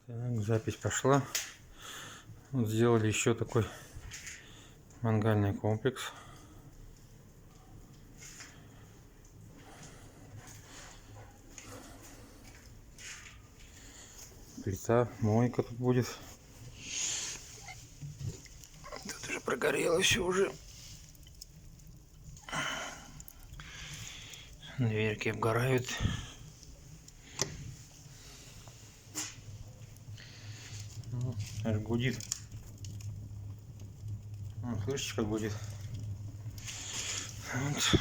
Так, запись пошла. Вот сделали еще такой мангальный комплекс. Плита, мойка тут будет. Тут уже прогорело все уже. Дверки обгорают. Аж гудит. Слышите, как гудит? Вот.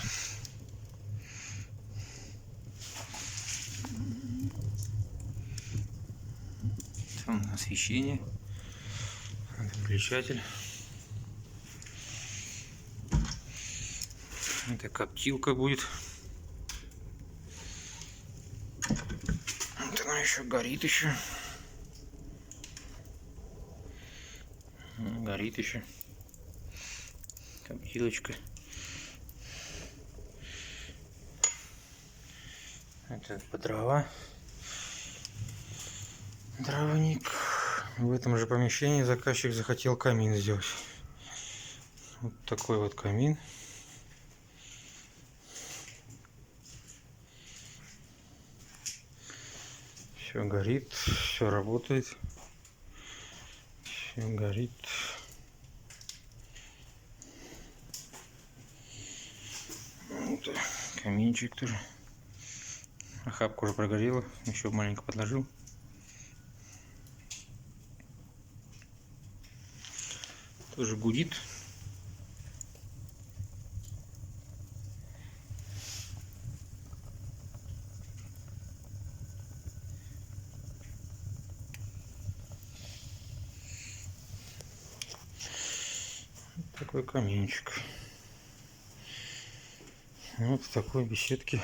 Там освещение. Выключатель. Это коптилка будет. Вот она еще горит еще. Горит еще. Коптилочка. Это по дрова. Дровник. В этом же помещении заказчик захотел камин сделать. Вот такой вот камин. Все горит, все работает. Все горит. Вот, каминчик тоже. Охапка уже прогорела. Еще маленько подложил. Тоже гудит. Вот такой каминчик. Вот в такой беседке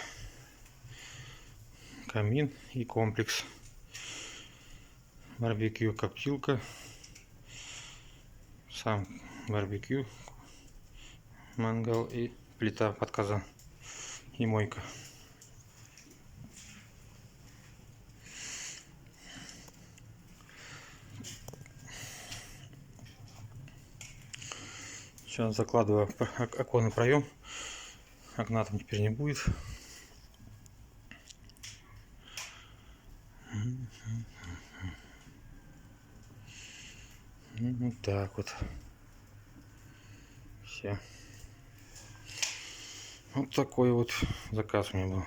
камин и комплекс. Барбекю, коптилка. Сам барбекю, мангал и плита под казан и мойка. Сейчас закладываю оконный проем. Окна там теперь не будет. Вот так вот. Все. Вот такой вот заказ у меня был.